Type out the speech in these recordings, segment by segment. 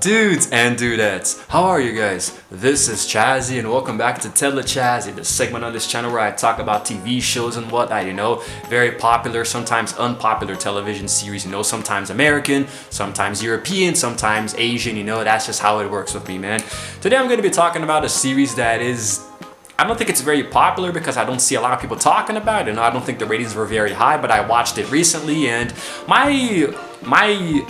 Dudes and dudettes, how are you guys? This is Chazzy and welcome back to Tell It Chazzy, the segment on this channel where I talk about TV shows and whatnot, very popular, sometimes unpopular television series, sometimes American, sometimes European, sometimes Asian, that's just how it works with me, man. Today I'm going to be talking about a series that I don't think it's very popular because I don't see a lot of people talking about it, I don't think the ratings were very high, but I watched it recently and my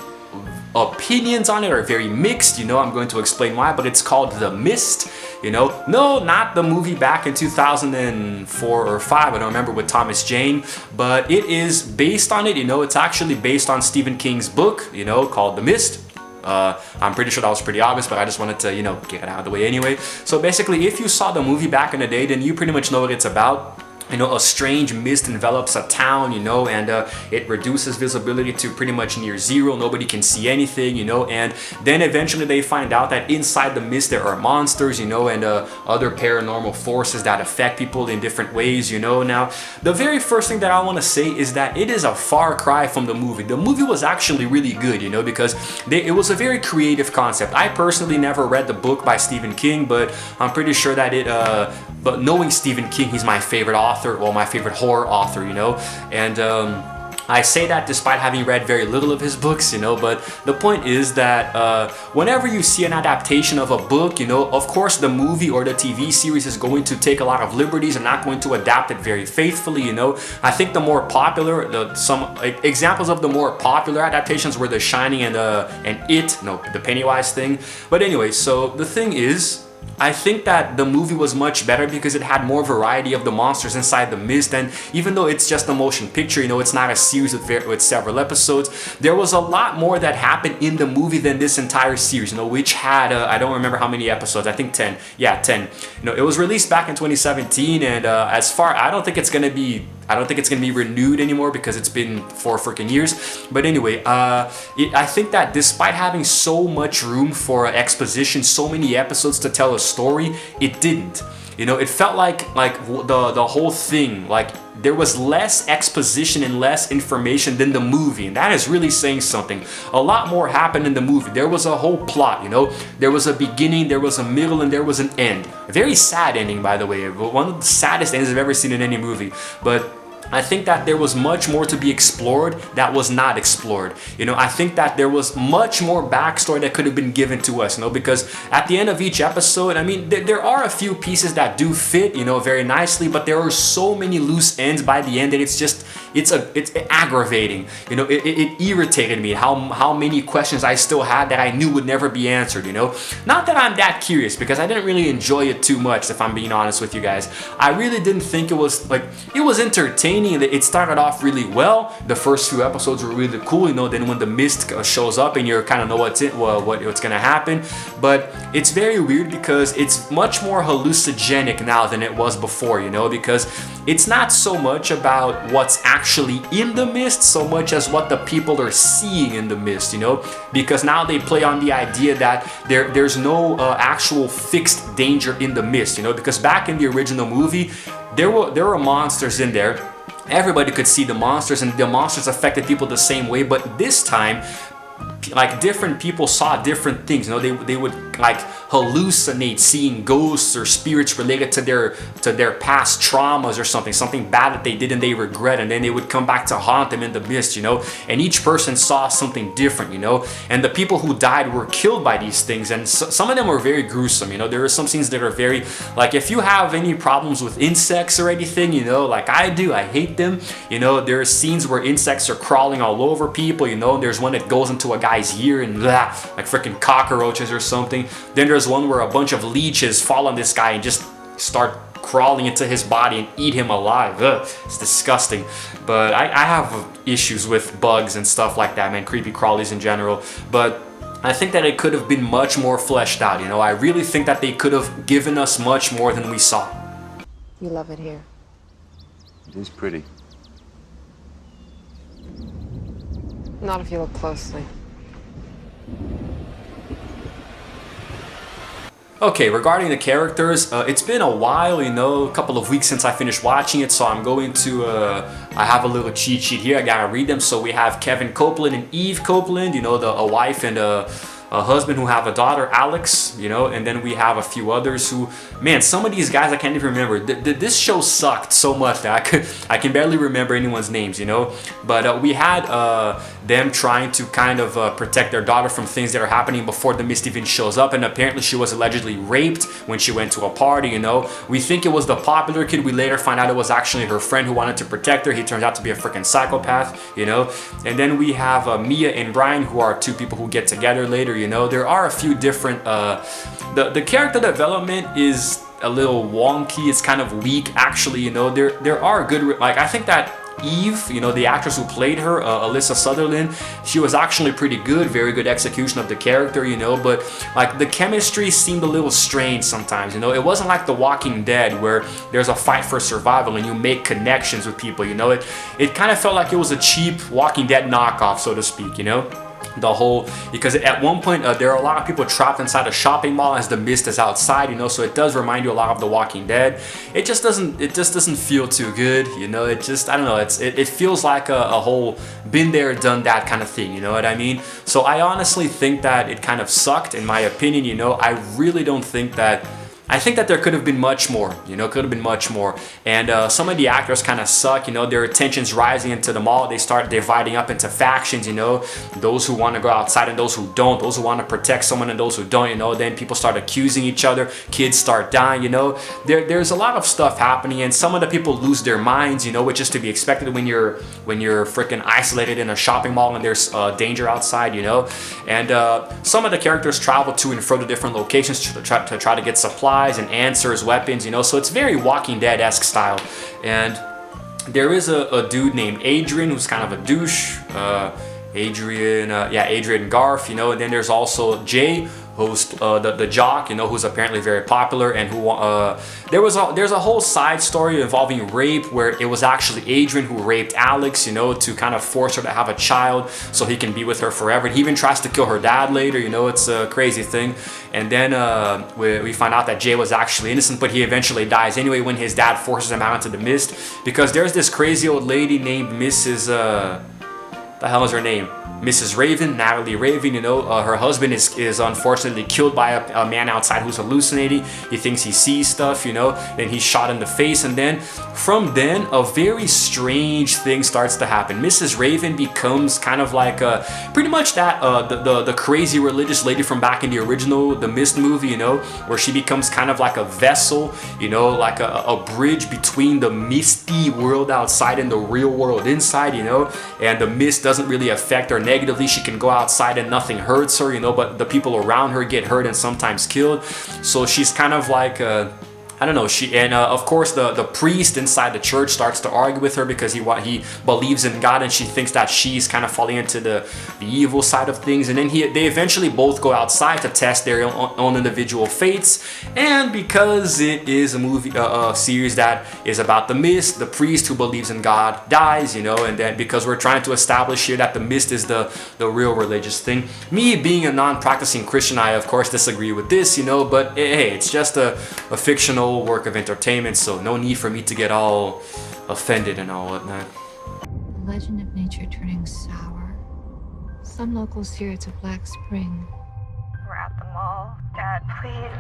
opinions on it are very mixed, I'm going to explain why, but it's called The Mist, no, not the movie back in 2004 or 5, I don't remember, with Thomas Jane, but it is based on it, it's actually based on Stephen King's book, called The Mist. I'm pretty sure that was pretty obvious, but I just wanted to, get it out of the way anyway. So basically, if you saw the movie back in the day, then you pretty much know what it's about. A strange mist envelops a town, and it reduces visibility to pretty much near zero. Nobody can see anything, and then eventually they find out that inside the mist there are monsters, and other paranormal forces that affect people in different ways, Now, the very first thing that I want to say is that it is a far cry from the movie. The movie was actually really good, because it was a very creative concept. I personally never read the book by Stephen King, but I'm pretty sure that but knowing Stephen King, he's my favorite author, well, my favorite horror author, and I say that despite having read very little of his books, but the point is that whenever you see an adaptation of a book, of course the movie or the TV series is going to take a lot of liberties and not going to adapt it very faithfully, I think the more popular, some examples of the more popular adaptations were The Shining and the Pennywise thing. But anyway, so the thing is, I think that the movie was much better because it had more variety of the monsters inside the mist, and even though it's just a motion picture, it's not a series with several episodes, there was a lot more that happened in the movie than this entire series, which had, I don't remember how many episodes, I think 10, yeah, 10. It was released back in 2017, and I don't think it's gonna be renewed anymore because it's been 4 freaking years. But anyway, I think that despite having so much room for exposition, so many episodes to tell a story, it didn't. It felt like the whole thing, like there was less exposition and less information than the movie, and that is really saying something. A lot more happened in the movie. There was a whole plot, there was a beginning, there was a middle, and there was an end. A very sad ending, by the way, one of the saddest ends I've ever seen in any movie. But I think that there was much more to be explored that was not explored. I think that there was much more backstory that could have been given to us, because at the end of each episode, I mean, there are a few pieces that do fit, very nicely, but there are so many loose ends by the end that it's aggravating. It irritated me how many questions I still had that I knew would never be answered, Not that I'm that curious, because I didn't really enjoy it too much, if I'm being honest with you guys. I really didn't think it was entertaining. It started off really well. The first few episodes were really cool, then when the mist shows up and you kind of know what's gonna happen. But it's very weird because it's much more hallucinogenic now than it was before, because it's not so much about what's actually in the mist so much as what the people are seeing in the mist, because now they play on the idea that there's no actual fixed danger in the mist, because back in the original movie there were monsters in there. Everybody could see the monsters, and the monsters affected people the same way, but this time, different people saw different things. They would hallucinate seeing ghosts or spirits related to their past traumas or something bad that they did and they regret, and then they would come back to haunt them in the mist, and each person saw something different, and the people who died were killed by these things, and some of them were very gruesome. There are some scenes that are very, if you have any problems with insects or anything, like I do, I hate them. There are scenes where insects are crawling all over people, there's one that goes into a guy's ear and like freaking cockroaches or something. Then there's one where a bunch of leeches fall on this guy and just start crawling into his body and eat him alive. Ugh, it's disgusting. But I have issues with bugs and stuff like that, man, creepy crawlies in general. But I think that it could have been much more fleshed out, I really think that they could have given us much more than we saw. You love it here. It is pretty. Not if you look closely. Okay, regarding the characters, it's been a while, a couple of weeks since I finished watching it, so I'm going to, I have a little cheat sheet here, I gotta read them. So we have Kevin Copeland and Eve Copeland, a wife and a a husband who have a daughter, Alex, you know, and then we have a few others who, man, some of these guys I can't even remember. This show sucked so much that I can barely remember anyone's names, you know. But we had them trying to kind of protect their daughter from things that are happening before the mist even shows up, and apparently she was allegedly raped when she went to a party, you know. We think it was the popular kid. We later find out it was actually her friend who wanted to protect her. He turns out to be a freaking psychopath, you know. And then we have Mia and Brian, who are two people who get together later, you know. There are a few different the character development is a little wonky. It's kind of weak, actually, you know. There are good, like, I think that Eve, you know, the actress who played her, Alyssa Sutherland, she was actually pretty good, very good execution of the character, you know. But like the chemistry seemed a little strange sometimes, you know. It wasn't like The Walking Dead where there's a fight for survival and you make connections with people, you know. It kind of felt like it was a cheap Walking Dead knockoff, so to speak, you know. The whole, because at one point there are a lot of people trapped inside a shopping mall as the mist is outside, you know, so it does remind you a lot of The Walking Dead. It just doesn't feel too good, you know. It just, I don't know, it feels like a whole been there done that kind of thing, you know what I mean? So I honestly think that it kind of sucked, in my opinion, you know. I really don't think that, I think that there could have been much more, you know, could have been much more. And some of the actors kind of suck, you know. Their tensions rising into the mall. They start dividing up into factions, you know. Those who want to go outside and those who don't. Those who want to protect someone and those who don't, you know. Then people start accusing each other. Kids start dying, you know. There's a lot of stuff happening, and some of the people lose their minds, you know, which is to be expected when you're freaking isolated in a shopping mall and there's danger outside, you know. And some of the characters travel to and fro to different locations to try to get supplies and answers, weapons, you know. So it's very Walking Dead-esque style. And there is a dude named Adrian who's kind of a douche. Adrian Garf, you know. And then there's also Jay, who's the jock, you know, who's apparently very popular, and who there's a whole side story involving rape where it was actually Adrian who raped Alex, you know, to kind of force her to have a child so he can be with her forever. He even tries to kill her dad later, you know. It's a crazy thing. And then we find out that Jay was actually innocent, but he eventually dies anyway when his dad forces him out into the mist, because there's this crazy old lady named Mrs. The hell is her name? Mrs. Raven, Natalie Raven, you know. Her husband is unfortunately killed by a man outside who's hallucinating. He thinks he sees stuff, you know. Then he's shot in the face, and then from then a very strange thing starts to happen. Mrs. Raven becomes kind of like pretty much that the crazy religious lady from back in the original The Mist movie, you know, where she becomes kind of like a vessel, you know, like a bridge between the misty world outside and the real world inside, you know. And the mist doesn't really affect her negatively. She can go outside and nothing hurts her, you know, but the people around her get hurt and sometimes killed. So she's kind of like I don't know. Of course the priest inside the church starts to argue with her because he believes in God, and she thinks that she's kind of falling into the evil side of things. And then they eventually both go outside to test their own individual fates. And because it is a movie, a series that is about the mist, the priest who believes in God dies, you know. And then because we're trying to establish here that the mist is the real religious thing. Me being a non-practicing Christian, I of course disagree with this, you know. But hey, it's just a fictional work of entertainment, so no need for me to get all offended and all whatnot. The legend of nature turning sour. Some locals hear it's a black spring. We're at the mall. Dad, please.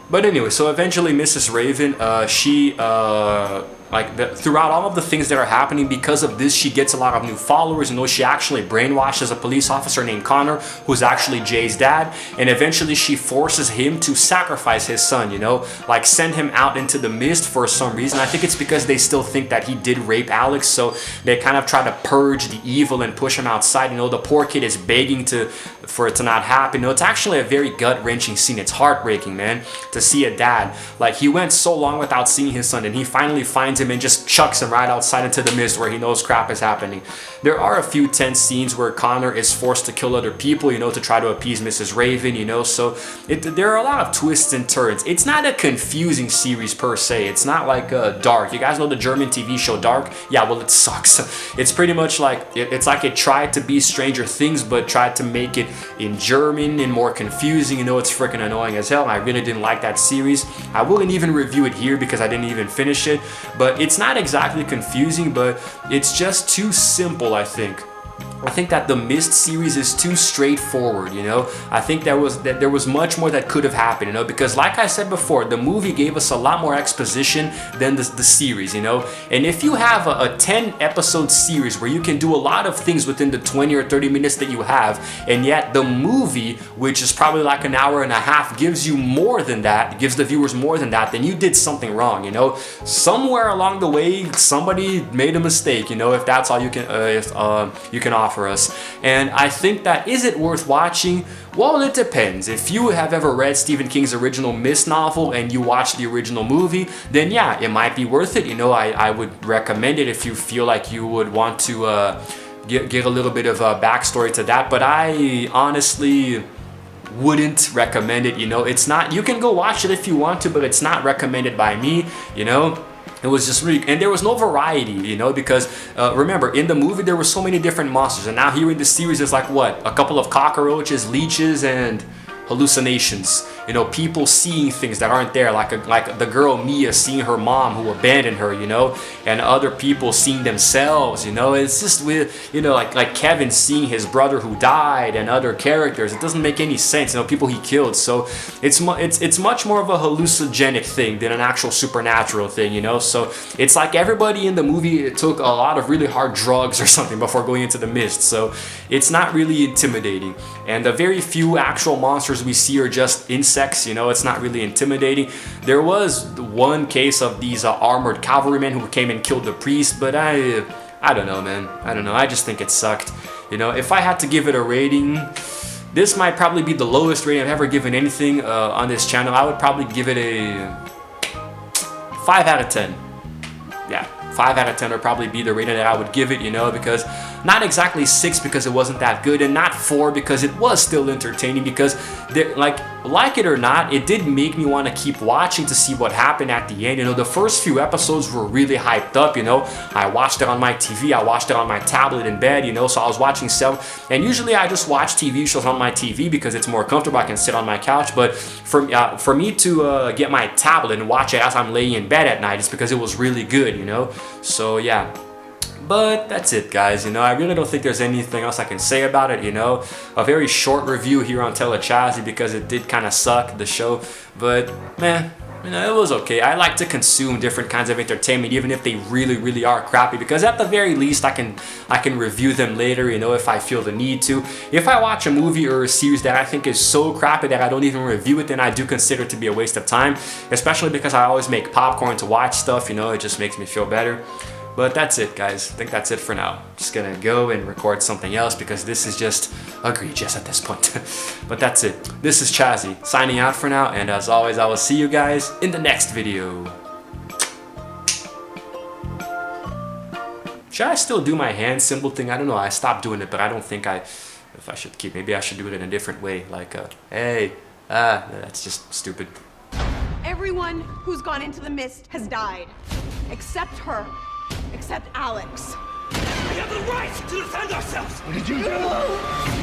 But anyway, so eventually Mrs. Raven, she throughout all of the things that are happening, because of this, she gets a lot of new followers. You know, she actually brainwashes a police officer named Connor, who's actually Jay's dad, and eventually she forces him to sacrifice his son, you know, like send him out into the mist for some reason. I think it's because they still think that he did rape Alex, so they kind of try to purge the evil and push him outside. You know, the poor kid is begging for it to not happen. You know, it's actually a very gut-wrenching scene. It's heartbreaking, man, to see a dad. Like, he went so long without seeing his son, and he finally finds him and just chucks him right outside into the mist where he knows crap is happening. There are a few tense scenes where Connor is forced to kill other people, you know, to try to appease Mrs. Raven, you know, so there are a lot of twists and turns. It's not a confusing series per se. It's not like Dark. You guys know the German TV show Dark? Yeah, well, it sucks. It's pretty much like, it's like it tried to be Stranger Things, but tried to make it in German and more confusing. You know, it's freaking annoying as hell. I really didn't like that series. I wouldn't even review it here because I didn't even finish it, but it's not exactly confusing, but it's just too simple, I think. I think that the Mist series is too straightforward, you know. I think there was much more that could have happened, you know, because like I said before, the movie gave us a lot more exposition than the series, you know. And if you have a 10 episode series where you can do a lot of things within the 20 or 30 minutes that you have, and yet the movie, which is probably like an hour and a half, gives you more than that, gives the viewers more than that, then you did something wrong, you know. Somewhere along the way, somebody made a mistake, you know, if that's all you can offer us. And I think that, is it worth watching? Well, it depends. If you have ever read Stephen King's original Mist novel and you watch the original movie, then yeah, it might be worth it. You know, I would recommend it if you feel like you would want to get a little bit of a backstory to that, but I honestly wouldn't recommend it. You know, it's not, you can go watch it if you want to, but it's not recommended by me, you know. It was just really, and there was no variety, you know, because remember, in the movie there were so many different monsters, and now here in the series there's like what, a couple of cockroaches, leeches, and hallucinations. You know, people seeing things that aren't there, like the girl Mia seeing her mom who abandoned her, you know, and other people seeing themselves, you know. It's just weird, you know, like Kevin seeing his brother who died and other characters. It doesn't make any sense, you know, people he killed. So it's much more of a hallucinogenic thing than an actual supernatural thing, you know. So it's like everybody in the movie took a lot of really hard drugs or something before going into the Mist. So it's not really intimidating, and the very few actual monsters we see are just insects, you know. It's not really intimidating. There was one case of these armored cavalrymen who came and killed the priest, but I don't know, man. I don't know. I just think it sucked. You know, if I had to give it a rating, this might probably be the lowest rating I've ever given anything on this channel. I would probably give it a 5 out of 10. Yeah, 5 out of 10 would probably be the rating that I would give it, you know, because not exactly 6 because it wasn't that good, and not 4 because it was still entertaining, because like it or not, it did make me want to keep watching to see what happened at the end. You know, the first few episodes were really hyped up, you know. I watched it on my TV, I watched it on my tablet in bed, you know, so I was watching stuff, and usually I just watch TV shows on my TV because it's more comfortable, I can sit on my couch, but for me to get my tablet and watch it as I'm laying in bed at night, it's because it was really good, you know. So yeah. But that's it, guys. You know, I really don't think there's anything else I can say about it, you know. A very short review here on Telechazzy because it did kind of suck, the show. But, man, you know, it was okay. I like to consume different kinds of entertainment, even if they really, really are crappy, because at the very least, I can review them later, you know, if I feel the need to. If I watch a movie or a series that I think is so crappy that I don't even review it, then I do consider it to be a waste of time, especially because I always make popcorn to watch stuff, you know. It just makes me feel better. But that's it, guys. I think that's it for now. Just gonna go and record something else because this is just egregious at this point. But that's it. This is Chazzy, signing out for now, and as always, I will see you guys in the next video. Should I still do my hand symbol thing? I don't know. I stopped doing it, but I don't think if I should keep. Maybe I should do it in a different way, like hey, that's just stupid. Everyone who's gone into the Mist has died, except her. Except Alex. We have the right to defend ourselves! What did you do?